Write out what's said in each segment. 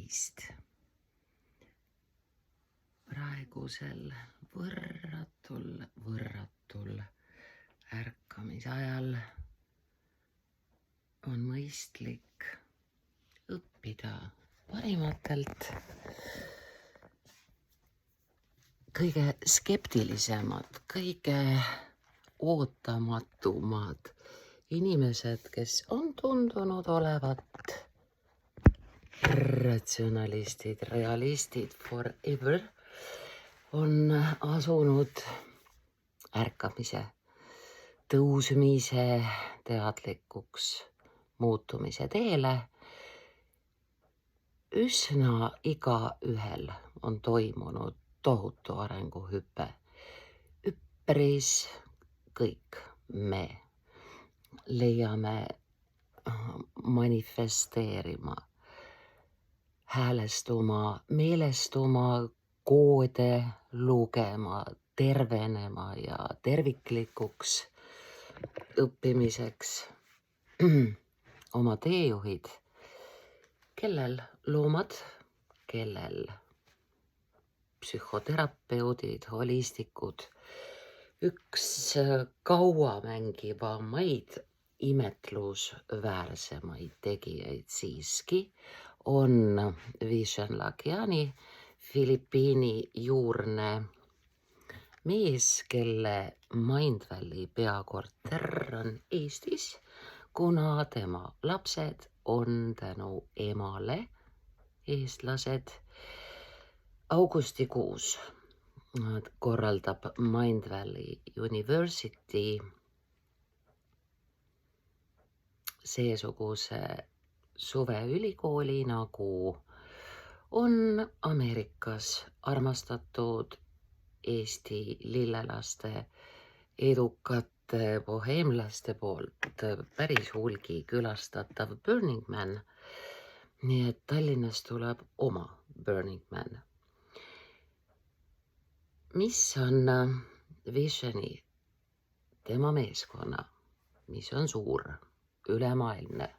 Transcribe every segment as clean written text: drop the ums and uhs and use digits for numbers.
teist praegusel võrratul ärkamise ajal on mõistlik õppida parimatelt. Kõige skeptilisemad, kõige ootamatumad inimesed, kes on tundunud olevat ratsionalistid, realistid forever, on asunud ärkamise, tõusmise, teadlikuks muutumise teele. Üsna igaühel on toimunud tohutu arenguhüpe. Üpris kõik me leiame manifesteerima, häälestuma, meelestuma, koode lugema, tervenema ja terviklikuks õppimiseks oma teejuhid, kellel loomad, kellel psühhoterapeudid, holistikud. Üks kaua mängivamaid, imetlusväärsemaid tegijaid siiski on Vishen Lakhiani, Filipiini juurne mees, kelle Mindvalley peakorter on Eestis, kuna tema lapsed on tänu emale eestlased. Augustikuus korraldab Mindvalley University seesuguse suveülikooli, nagu on Ameerikas armastatud Eesti lillelaste edukate boheemlaste poolt päris hulgi külastatav Burning Man. Nii et Tallinnas tuleb oma Burning Man. Mis on Visheni, tema meeskonna, mis on suur, ülemaailmne,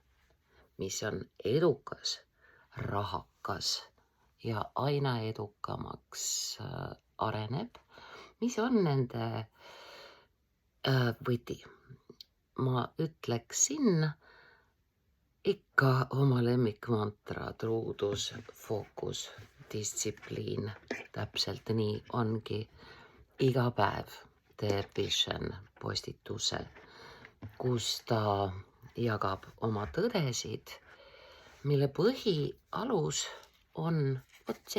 mis on edukas, rahakas ja aina edukamaks areneb, mis on nende võti? Ma ütleksin ikka oma lemmikmantra: truudus, fookus, distsipliin. Täpselt nii ongi. Iga päev teeb Vishen postituse, kus ta jagab oma tõdesid, mille põhialus on vot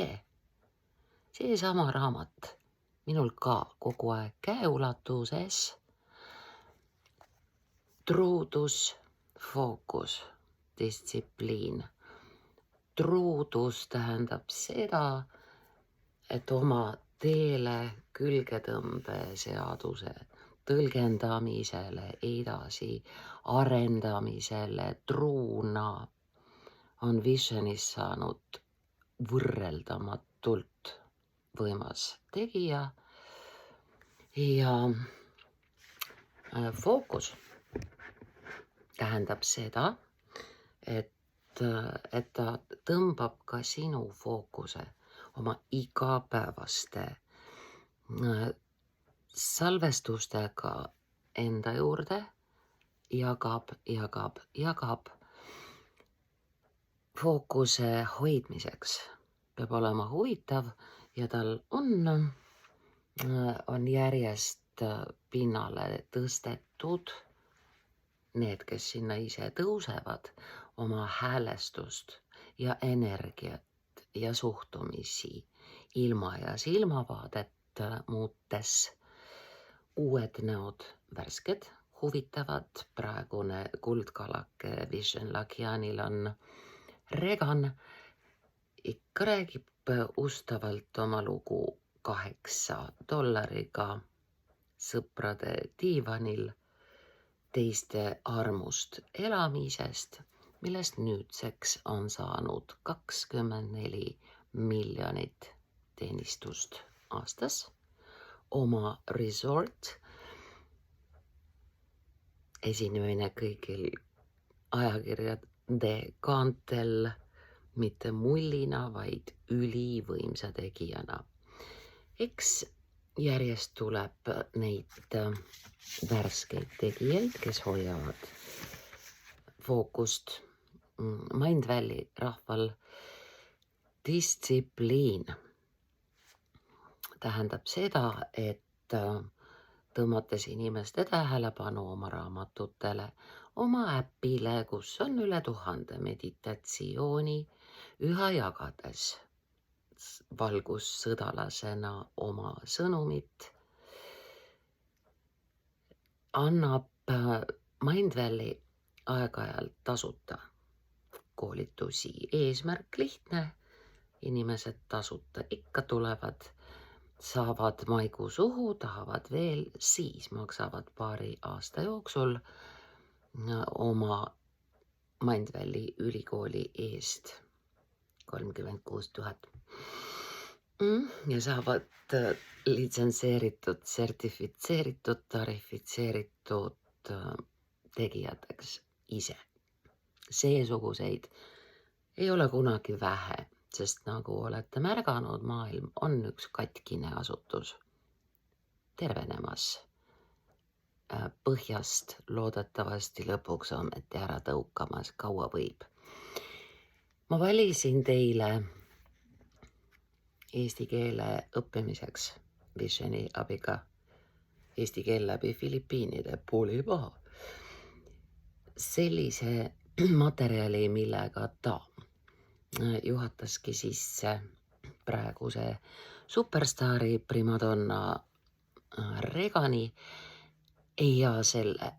seesama raamat, minul ka kogu aeg käeulatuses. Truudus, fookus, distsipliin. Truudus tähendab seda, et oma teele külgetõmbe seaduse tõlgendamisele, edasi arendamisele truuna on Vishenist saanud võrreldamatult võimas tegija. Ja fookus tähendab seda, et ta tõmbab ka sinu fookuse oma igapäevaste salvestustega enda juurde, jagab. Fookuse hoidmiseks peab olema huvitav ja tal on järjest pinnale tõstetud need, kes sinna ise tõusevad, oma häälestust ja energiat ja suhtumisi ilma ja silmavaadet muutes. Uued näod, värsked, huvitavad. Praegune kuldkalake Vishen Lakhianil on Regan. Ikka räägib ustavalt oma lugu $8 sõprade diivanil teiste armust elamisest, millest nüüdseks on saanud 24 miljonit teenistust aastas, oma resort, esinemine kõigil ajakirjade kaantel, mitte mullina, vaid ülivõimsa tegijana. Eks järjest tuleb neid värskeid tegijaid, kes hoiavad fookust. Mindvalley rahval distsipliin tähendab seda, et tõmmates inimeste tähelepanu oma raamatutele, oma äpile, kus on üle 1000 meditatsiooni, üha jagades valgussõdalasena oma sõnumit, annab Mindvalley aeg-ajalt tasuta koolitusi. Eesmärk lihtne, inimesed tasuta ikka tulevad, saavad maikuu suhu, tahavad veel, siis maksavad paari aasta jooksul oma Mindvalley ülikooli eest 36 000 ja saavad litsentseeritud, sertifitseeritud, tarifitseeritud tegijateks ise. Seesuguseid ei ole kunagi vähe, sest nagu olete märganud, maailm on üks katkine asutus tervenemas. Põhjast loodetavasti lõpuks ometi ära tõukamas, kaua võib. Ma valisin teile eesti keele õppimiseks Visioni abiga eesti keel läbi Filipiinide Pulipaha sellise materjali, millega ta juhataski sisse praeguse superstaari primadonna Regani ja selle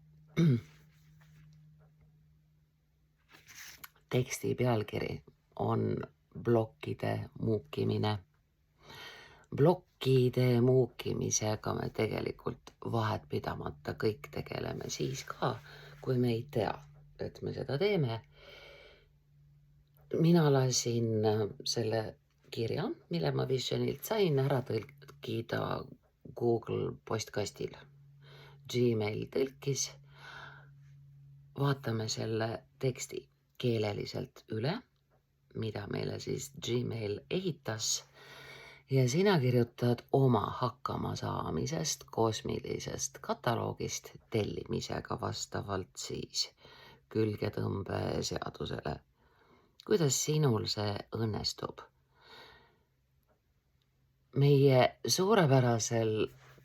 teksti pealkiri on blokkide muukimine. Blokkide muukimisega me tegelikult vahet pidamata kõik tegeleme siis ka, kui me ei tea, et me seda teeme. Mina lasin selle kirja, mille ma Visionilt sain, ära tõlkida Google postkastil. Gmail tõlkis. Vaatame selle teksti keeleliselt üle, mida meile siis Gmail ehitas. Ja sina kirjutad oma hakkamasaamisest kosmilisest kataloogist tellimisega vastavalt siis külgetõmbe seadusele. Kuidas sinul see õnnestub? Meie suurepärasel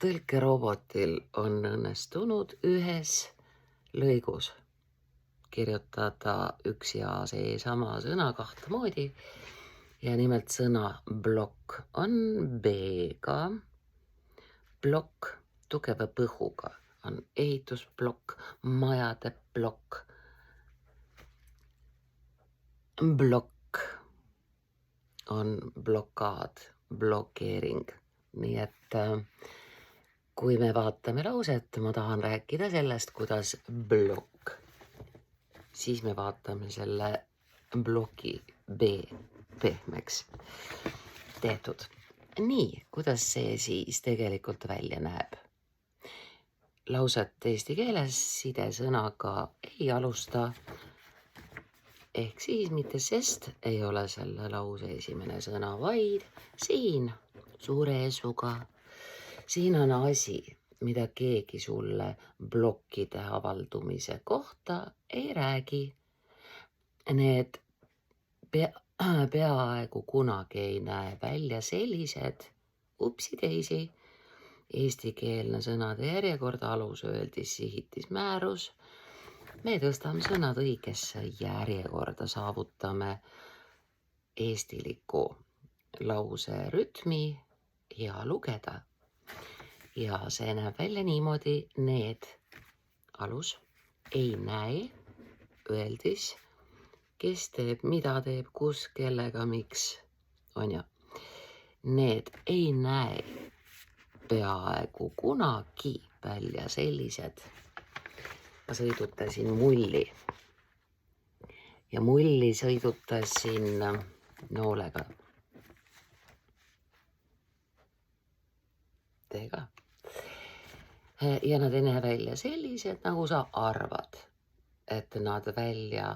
tõlkerobotil on õnnestunud ühes lõigus kirjutada üks ja seesama sõna kahte moodi. Ja nimelt sõna blokk on B-ga, blokk tugeva põhuga on ehitusblokk, majade blokk. Blokk on blokaad, blokeering. Nii et kui me vaatame lauset, ma tahan rääkida sellest, kuidas blokk, siis me vaatame selle bloki B pehmeks tehtud. Nii, kuidas see siis tegelikult välja näeb? Lauset eesti keeles sidesõnaga ei alusta, ehk siis mitte sest ei ole selle lause esimene sõna, vaid siin suure esuga. Siin on asi, mida keegi sulle blokkide avaldumise kohta ei räägi. Need peaaegu kunagi ei näe välja sellised upsi-teisi. Eestikeelne sõnade järjekord alus öeldis sihitis määrus. Me tõstame sõnad õigesse järjekorda, saavutame eestiliku lause rütmi ja lugeda. Ja see näeb välja niimoodi, need alus ei näe öeldis, kes teeb, mida teeb, kus, kellega, miks, on ju. Need ei näe peaaegu kunagi välja sellised. Ma sõidutasin mulli ja mulli sõidutasin noolega. Teega. Ja nad ei näe välja sellised, nagu sa arvad, et nad välja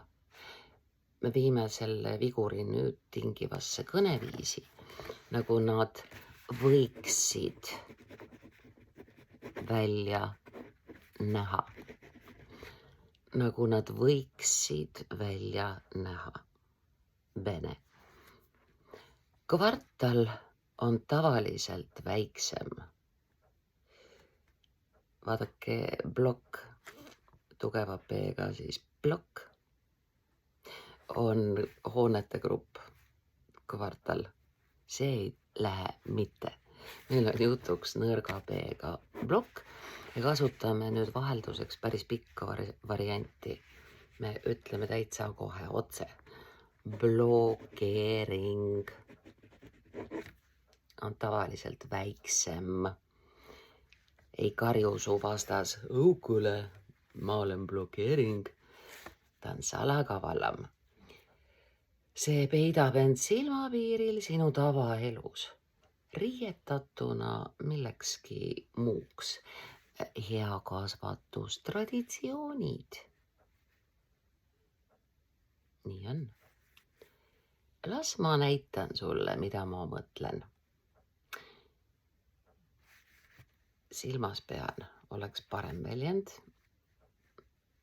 me viime selle viguri nüüd tingivasse kõneviisi, nagu nad võiksid välja näha. Nagu nad võiksid välja näha. Bene. Kvartal on tavaliselt väiksem. Vaadake, blokk, tugeva P-ga siis blokk, on hoonete grupp, kvartal. See ei lähe mitte. Meil on jutuks nõrga P-ga blokk ja kasutame nüüd vahelduseks päris pikka varianti. Me ütleme täitsa kohe otse. Blokeering on tavaliselt väiksem. Ei karju su vastas, kuule, ma olen blokeering. Ta on salakavalam. See peidab end silmapiiril sinu tavaelus, riietatuna millekski muuks. Hea kasvatustraditsioonid. Nii on. Las ma näitan sulle, mida ma mõtlen. Silmas pean, oleks parem väljend.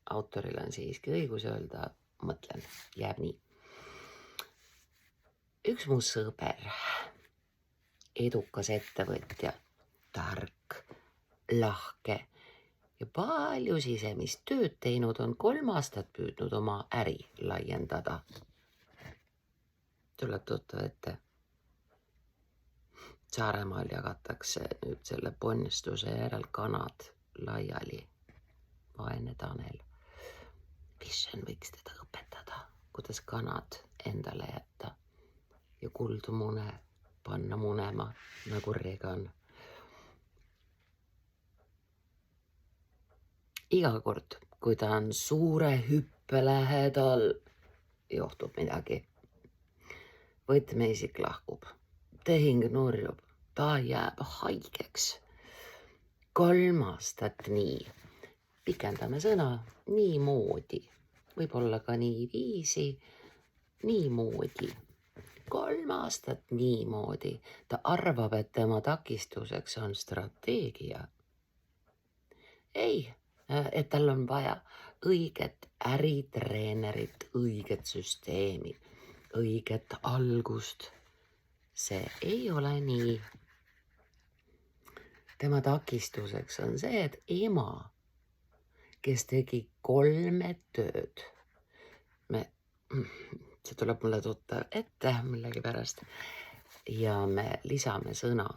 Autoril on siiski õigus öelda, mõtlen, jääb nii. Üks mu sõber, edukas ettevõtja, tark, lahke ja palju sisemist tööd teinud, on 3 aastat püüdnud oma äri laiendada. Tuleb tuttav ette. Saaremaal jagatakse nüüd selle ponnistuse järel kanad laiali. Vaene Tanel. Vision võiks teda õpetada, kuidas kanad endale jätta ja kuldmune panna munema nagu Regan. Iga kord, kui ta on suure hüppe lähedal, johtub midagi. Võtmeisik lahkub, tehing nurjub, ta jääb haigeks. 3 aastat nii. Pikendame sõna niimoodi, võib-olla ka niiviisi, niimoodi. 3 aastat niimoodi. Ta arvab, et tema takistuseks on strateegia. Ei, et tal on vaja õiget äritreenerit, õiget süsteemi, õiget algust. See ei ole nii. Tema takistuseks on see, et ema, kes tegi 3 tööd. See tuleb mulle tuttav ette millegipärast. Ja me lisame sõna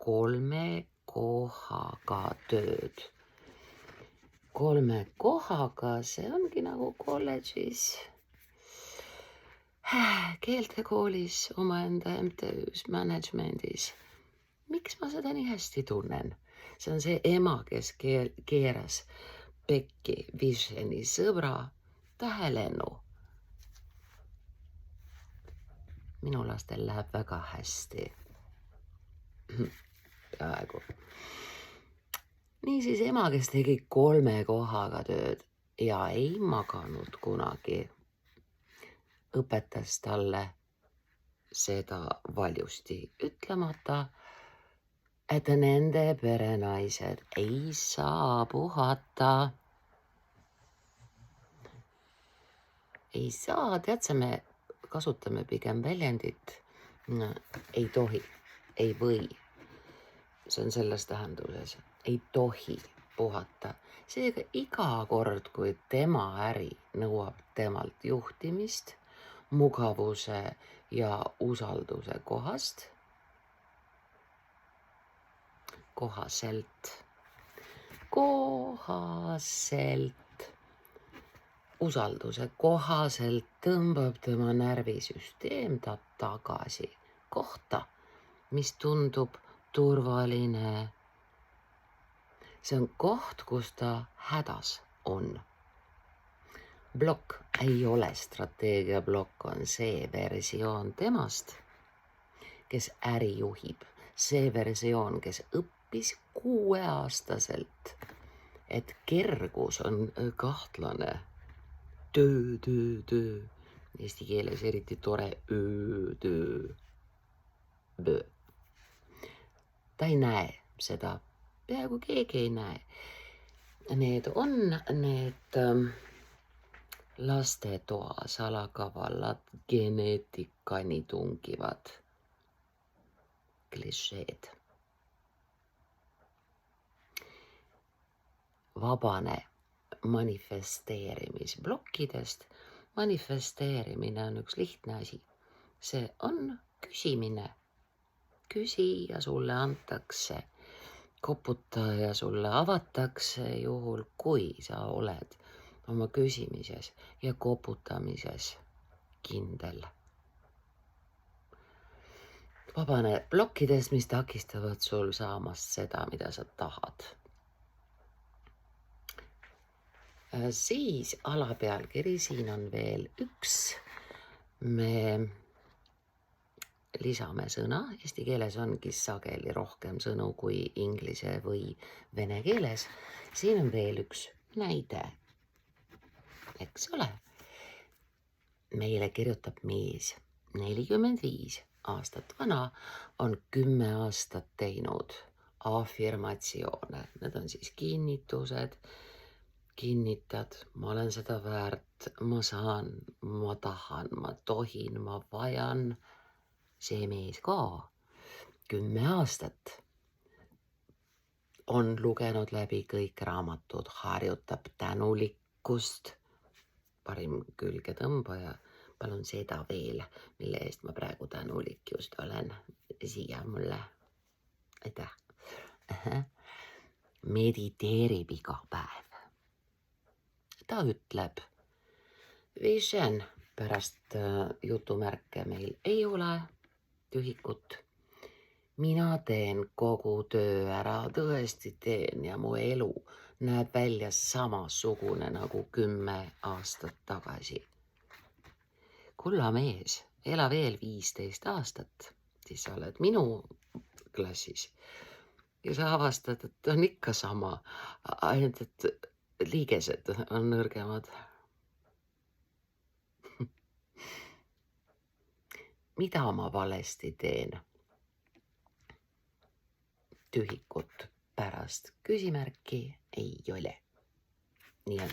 3 kohaga tööd. 3 kohaga, see ongi nagu kolledžis, keeltekoolis, omaenda MTÜs, managementis. Miks ma seda nii hästi tunnen? See on see ema, kes keeras pekki Visioni sõbra tähelennu. Minu lastel läheb väga hästi. Peaaegu. Niisiis ema, kes tegi 3 kohaga tööd ja ei maganud kunagi, õpetas talle seda valjusti ütlemata, et nende perenaised ei saa puhata. Ei saa, tead, me kasutame pigem väljendit ei tohi, ei või. See on selles tähenduses. Ei tohi puhata. Seega iga kord, kui tema äri nõuab temalt juhtimist, mugavuse ja usalduse kohaselt, usalduse kohaselt tõmbab tema närvisüsteem ta tagasi kohta, mis tundub turvaline. See on koht, kus ta hädas on. Blokk ei ole strateegia blokk, on see versioon temast, kes äri juhib. See versioon, kes õppis 6-aastaselt, et kergus on kahtlane. Töö. Eesti keeles eriti tore öötöö. Ta ei näe seda, peaaegu keegi ei näe. Need on need lastetoa salakavallad geneetikani tungivad klišeed. Vabane manifesteerimisblokkidest. Manifesteerimine on üks lihtne asi. See on küsimine. Küsi ja sulle antakse. Koputa ja sulle avatakse juhul, kui sa oled oma küsimises ja koputamises kindel. Vabane plokkidest, mis takistavad sul saamast seda, mida sa tahad. Siis alapealkiri, siin on veel üks. Me lisame sõna. Eesti keeles ongi sageli rohkem sõnu kui inglise või vene keeles. Siin on veel üks näide. Eks ole? Meile kirjutab mees 45 aastat vana, on 10 aastat teinud afirmatsioone. Need on siis kinnitused. Kinnitad, ma olen seda väärt, ma saan, ma tahan, ma tohin, ma vajan. See mees ka 10 aastat on lugenud läbi kõik raamatud, harjutab tänulikkust. Parim külgetõmbaja, palun seda veel, mille eest ma praegu tänulik just olen. Siia mulle. Aitäh. Mediteerib iga päev. Ta ütleb, vision, pärast jutumärke meil ei ole tühikut. Mina teen kogu töö ära, tõesti teen ja mu elu näeb välja samasugune nagu 10 aastat tagasi. Kulla mees, ela veel 15 aastat, siis sa oled minu klassis. Ja sa avastad, et on ikka sama, ainult et liigesed on nõrgemad. Mida ma valesti teen? Tühikut pärast küsimärki ei ole. Nii on.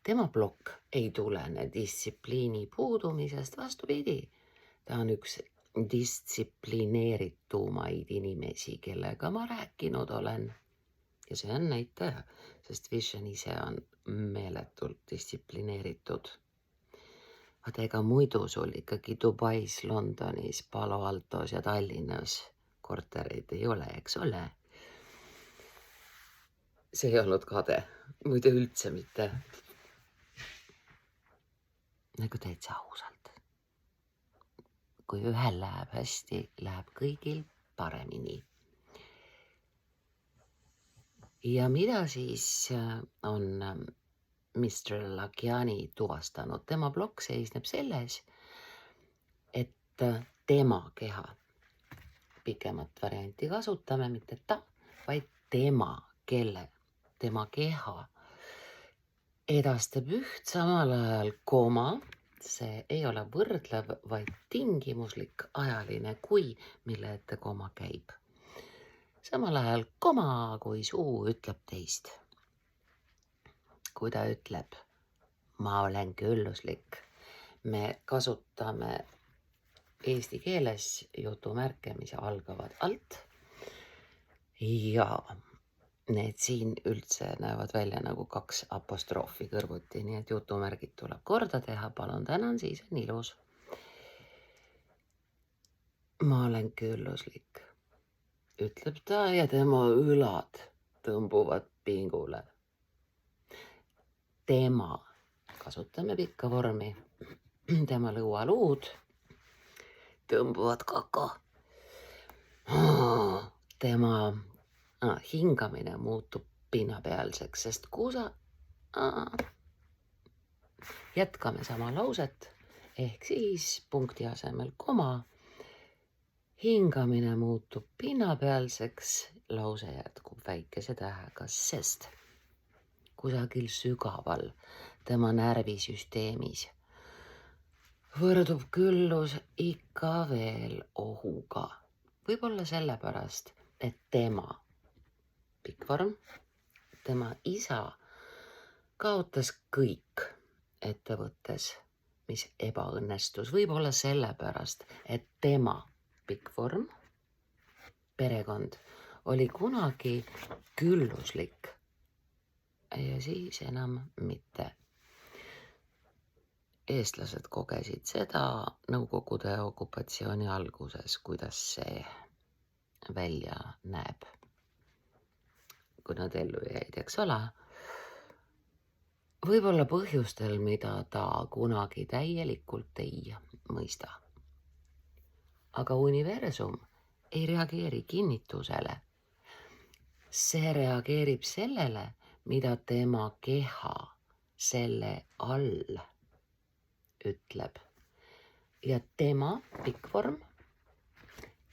Tema plokk ei tulene distsipliini puudumisest, vastupidi. Ta on üks distsiplineeritumaid inimesi, kellega ma rääkinud olen. Ja see on näitaja, sest Vision ise on meeletult distsiplineeritud. Vaata, ega muidu sul ikkagi Dubais, Londonis, Palo Altos ja Tallinnas kortereid ei ole, eks ole? See ei olnud kade, muide üldse mitte. Nagu täitsa ausalt. Kui ühel läheb hästi, läheb kõigil paremini. Ja mida siis on Mr. Lakiani tuvastanud? Tema blokk seisneb selles, et tema keha, pikemat varianti kasutame, mitte ta, vaid tema, tema keha edastab üht samal ajal koma. See ei ole võrdlev, vaid tingimuslik ajaline kui, mille ette koma käib. Samal ajal koma, kui suu ütleb teist. Kui ta ütleb, ma olen külluslik, me kasutame eesti keeles jutumärke, mis algavad alt. Ja need siin üldse näevad välja nagu 2 apostroofi kõrvuti, nii et jutumärgid tuleb korda teha. Palun tänan, siis on ilus. Ma olen külluslik, ütleb ta ja tema õlad tõmbuvad pingule. Tema, kasutame pikka vormi, tema lõualuud tõmbuvad kaka. Tema hingamine muutub pinnapealseks, sest kuusa. Jätkame sama lauset, ehk siis punkti asemel koma. Hingamine muutub pinnapealseks, lause jätkub väikese tähega, sest kusagil sügaval tema närvisüsteemis võrdub küllus ikka veel ohuga. Võib-olla sellepärast, et tema, pikkvorm, tema isa kaotas kõik ettevõttes, mis ebaõnnestus. Võib-olla sellepärast, et tema, pikkvorm, perekond oli kunagi külluslik ja siis enam mitte. Eestlased kogesid seda Nõukogude okupatsiooni alguses, kuidas see välja näeb, kui nad ellu jäid, eks ole. Võib-olla põhjustel, mida ta kunagi täielikult ei mõista. Aga universum ei reageeri kinnitusele. See reageerib sellele, mida tema keha selle all ütleb. Ja tema, pikkvorm,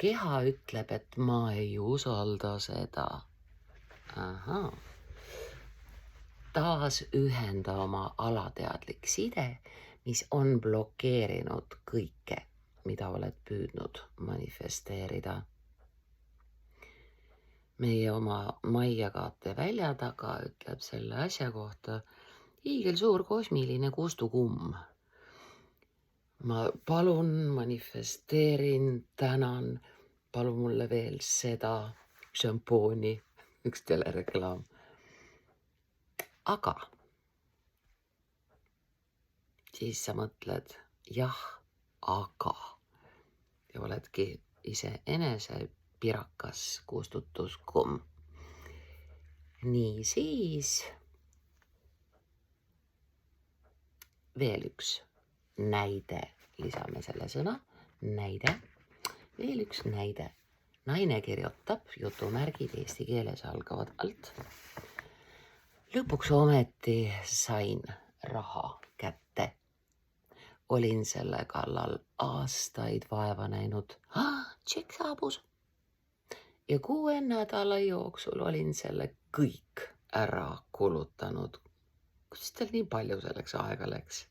keha ütleb, et ma ei usalda seda. Ahaa. Taas ühenda oma alateadlik side, mis on blokeerinud kõike, mida oled püüdnud manifesteerida. Meie oma Maiakaate välja taga ütleb selle asja kohta hiigelsuur kosmiline kustukumm. Ma palun, manifesteerin, tänan, palun mulle veel seda šampooni, üks telereklaam. Aga siis sa mõtled, jah, aga ja oledki iseenese pirakas kustutuskumm. Nii siis veel üks näide, lisame selle sõna, näide, veel üks näide. Naine kirjutab, jutumärgid eesti keeles algavad alt. Lõpuks ometi sain raha kätte. Olin selle kallal aastaid vaeva näinud. Tšekk saabus. Ja 6 nädala jooksul olin selle kõik ära kulutanud. Kuidas teil nii palju selleks aega läks?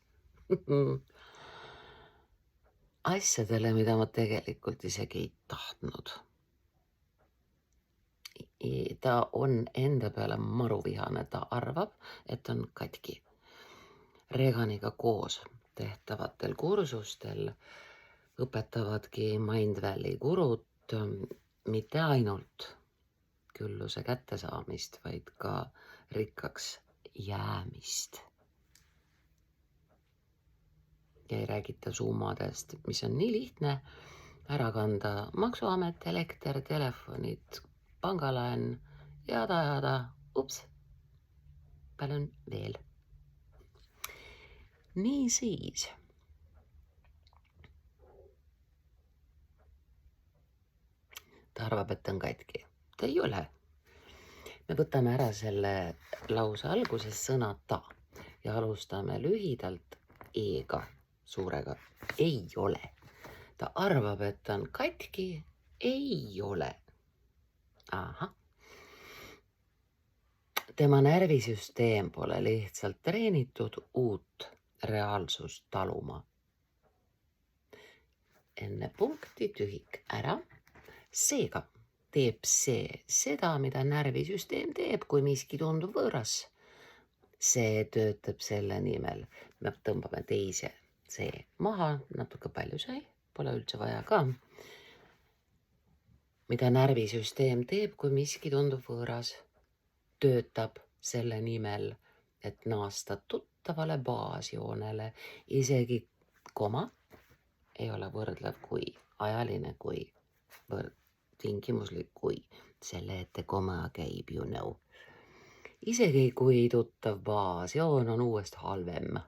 Asjadele, mida ma tegelikult isegi ei tahtnud. Ta on enda peale maruvihane, ta arvab, et on katki. Reganiga koos tehtavatel kursustel õpetavadki Mindvalley gurud mitte ainult külluse kättesaamist, vaid ka rikkaks jäämist. Ja ei räägita summadest, mis on nii lihtne ära kanda. Maksuamet, elekter, telefonid, pangalaen, jada, ups, palun veel. Nii siis. Ta arvab, et on katki. Ta ei ole. Me võtame ära selle lause alguses sõna ta ja alustame lühidalt e-ga, suurega. Ei ole. Ta arvab, et on katki. Ei ole. Ahah. Tema närvisüsteem pole lihtsalt treenitud uut reaalsust taluma. Enne punkti tühik ära. Seega teeb see seda, mida närvisüsteem teeb, kui miski tundub võõras. See töötab selle nimel. Me tõmbame teise see maha, natuke palju sai, pole üldse vaja ka. Mida närvisüsteem teeb, kui miski tundub võõras, töötab selle nimel, et naasta tuttavale baasjoonele. Isegi koma ei ole võrdlev kui ajaline, kui tingimuslik, kui selle ette koma käib, you know. Isegi kui tuttav baasjoon on uuest halvem.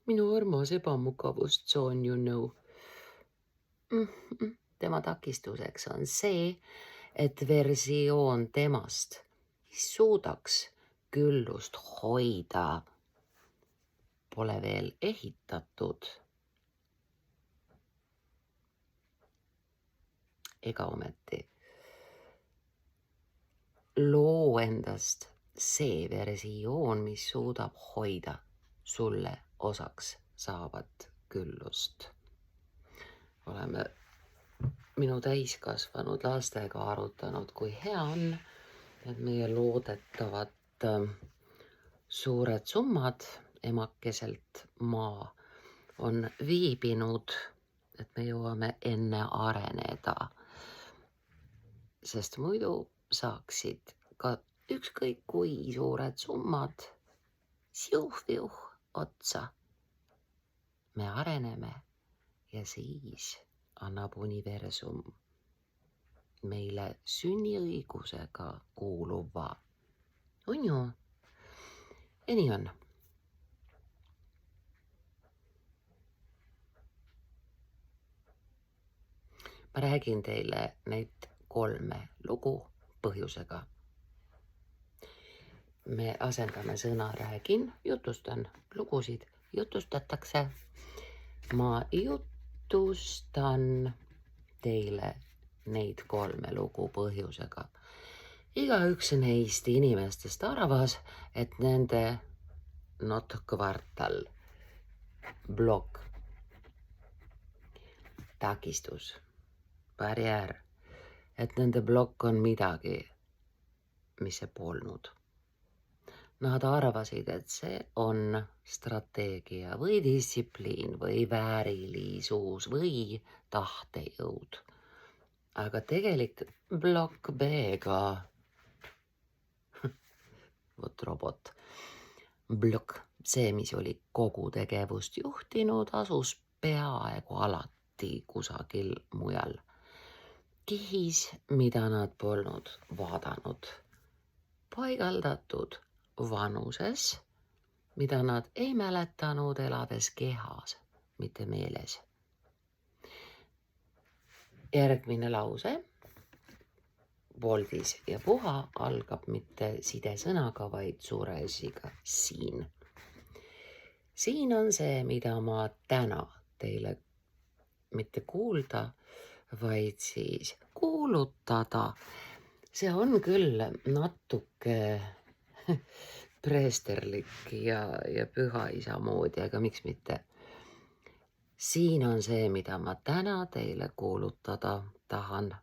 Minu armas ebamugavustsoon, you know. Tema takistuseks on see, et versioon temast suudaks küllust hoida, pole veel ehitatud. Ega ometi. Loo endast see versioon, mis suudab hoida sulle osaks saavat küllust. oleme minu täiskasvanud lastega arutanud, kui hea on, et meie loodetavad suured summad emakeselt maa on viibinud, et me jõuame enne areneda. Sest muidu saaksid ka ükskõik kui suured summad siuh-viuh otsa. Me areneme ja siis annab universum meile sünniõigusega kuuluva. On ju? Ja nii on. Ma räägin teile neid 3 lugu põhjusega. Me asendame sõna räägin, jutustan, lugusid jutustatakse. Ma jutustan teile neid 3 lugu põhjusega. Igaüks neist inimestest arvas, et nende kvartal, blokk, takistus, barjäär, et nende blokk on midagi, mis see polnud. Nad arvasid, et see on strateegia või distsipliin või väärilisus või tahtejõud. Aga tegelik blokk B-ga, vot robot, blokk, see, mis oli kogu tegevust juhtinud, asus peaaegu alati kusagil mujal. Kihis, mida nad polnud vaadanud, paigaldatud vanuses, mida nad ei mäletanud elades kehas, mitte meeles. Järgmine lause, voldis ja puha, algab mitte sidesõnaga, vaid suure S-iga siin. Siin on see, mida ma täna teile mitte kuulda, vaid siis kuulutada. See on küll natuke preesterlik ja pühaisa moodi, aga miks mitte. Siin on see, mida ma täna teile kuulutada tahan.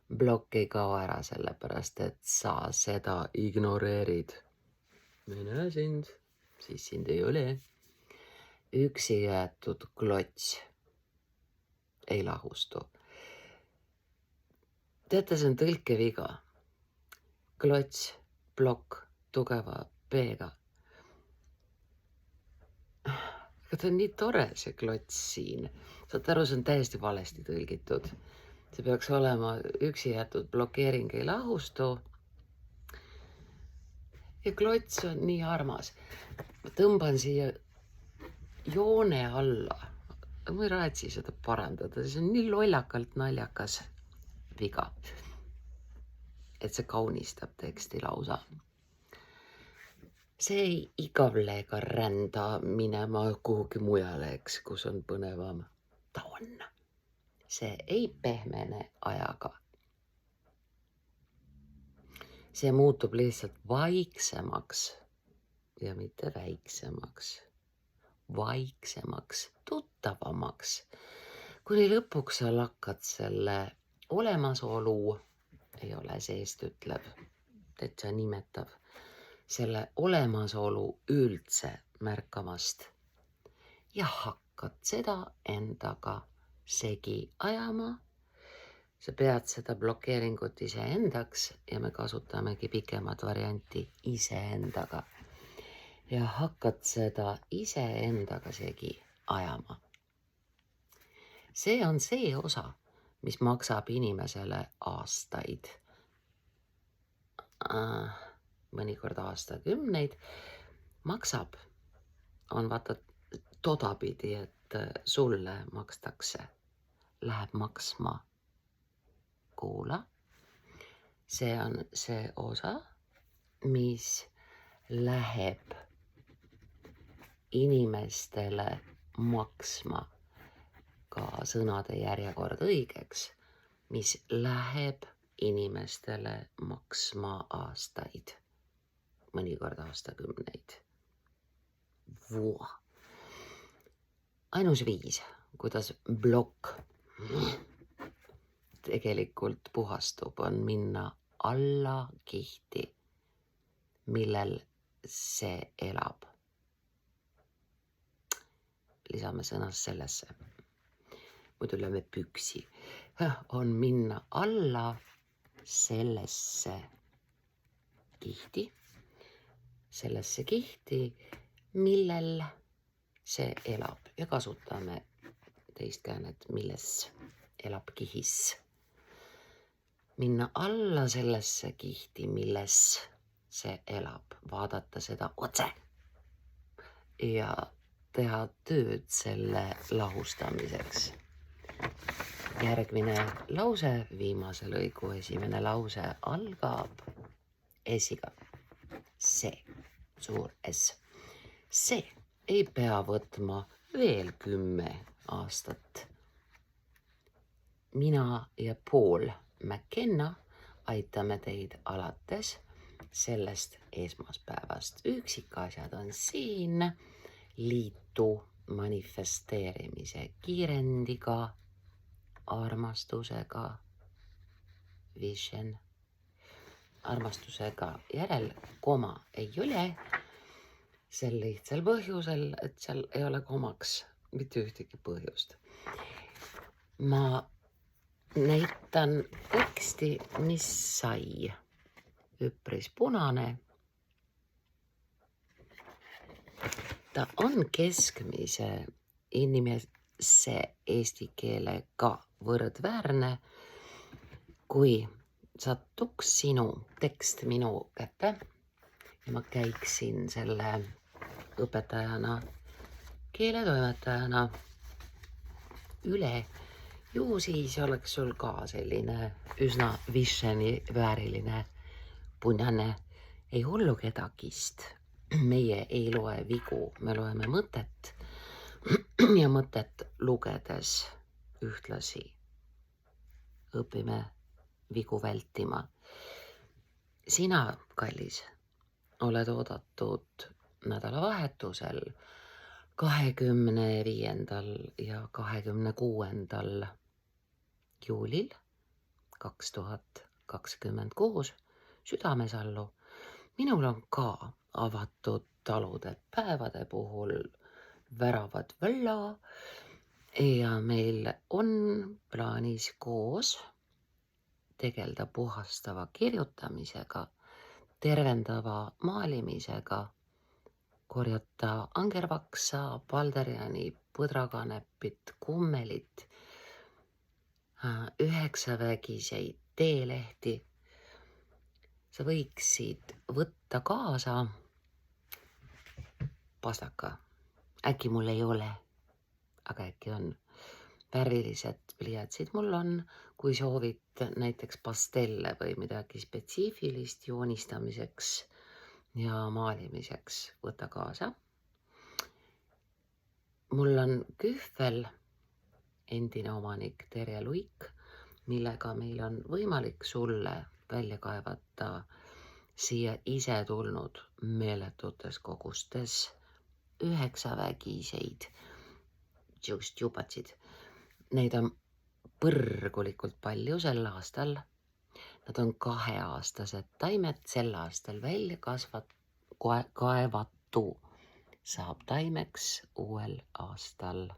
Blokk ei kao ära sellepärast, et sa seda ignoreerid. Ma ei näe sind, siis sind ei ole. Üksi jäetud klots ei lahustu. Teate, see on tõlkeviga. Klots, blokk, tugeva B-ga. Aga ta on nii tore, see klots siin. Saate aru, see on täiesti valesti tõlgitud. See peaks olema üksi jäetud blokeering ei lahustu. Ja klots on nii armas. Ma tõmban siia joone alla. Ma ei raatsi seda parandada. See on nii lollakalt naljakas viga, et see kaunistab teksti lausa. See ei igavle ega rända minema kuhugi mujale, eks, kus on põnevam. Ta on. See ei pehmene ajaga. See muutub lihtsalt vaiksemaks ja mitte väiksemaks. Vaiksemaks, tuttavamaks. Kuni lõpuks sa lakkad selle olemasolu, ei ole seest ütlev, täitsa nimetav, selle olemasolu üldse märkamast ja hakkad seda endaga segi ajama. Sa pead seda blokeeringut iseendaks ja me kasutamegi pikemat varianti iseendaga. Ja hakkad seda iseendaga segi ajama. See on see osa, mis maksab inimesele aastaid, mõnikord aastakümneid, maksab, on vaata todapidi, et sulle makstakse, läheb maksma. Kuula, see on see osa, mis läheb inimestele maksma, ka sõnade järjekord õigeks, mis läheb inimestele maksma aastaid, mõnikord aastakümneid. Ainus viis, kuidas blokk tegelikult puhastub, on minna alla kihti, millel see elab. Lisame sõnast sellesse. Muidu lööme püksi. On minna alla sellesse kihti, millel see elab. Ja kasutame teist käänet, milles elab kihis. Minna alla sellesse kihti, milles see elab. Vaadata seda otse. Ja teha tööd selle lahustamiseks. Järgmine lause, viimase lõigu esimene lause algab esiga. See, suur S. See ei pea võtma veel 10 aastat. Mina ja Paul McKenna aitame teid alates sellest esmaspäevast. Üksikasjad on siin. Liitu manifesteerimise kiirendiga, armastusega, vision, armastusega järel koma ei ole, sel lihtsal põhjusel, et seal ei ole komaks mitte ühtegi põhjust. Ma näitan teksti, mis sai. Üpris punane. Ta on keskmise inimese eesti keelega võrdväärne, kui satuks sinu tekst minu kätte ja ma käiksin selle õpetajana, keeletoimetajana üle, ju siis oleks sul ka selline üsna visioni vääriline punane. Ei hullu kedagist. Meie ei loe vigu, me loeme mõtet ja mõtet lugedes ühtlasi õpime vigu vältima. Sina, kallis, oled oodatud nädalavahetusel 25. ja 26. juulil 2026 Südamesallu. Minul on ka avatud talude päevade puhul väravad välja ja meil on plaanis koos tegelda puhastava kirjutamisega, tervendava maalimisega, korjata angervaksa, palderiani, põdrakanepit, kummelit, 9 vägiseid teelehti. Sa võiksid võtta kaasa pastaka. Äkki mul ei ole, aga äkki on. Värvilised pliiatsid mul on, kui soovid näiteks pastelle või midagi spetsiifilist joonistamiseks ja maalimiseks, võta kaasa. Mul on kühvel, endine omanik Terje Luik, millega meil on võimalik sulle välja kaevata siia ise tulnud meeletutes kogustes 9 vägiseid just jupatsid. Neid on põrgulikult palju sel aastal. Nad on 2-aastased taimed, sel aastal välja kaevatu saab taimeks uuel aastal.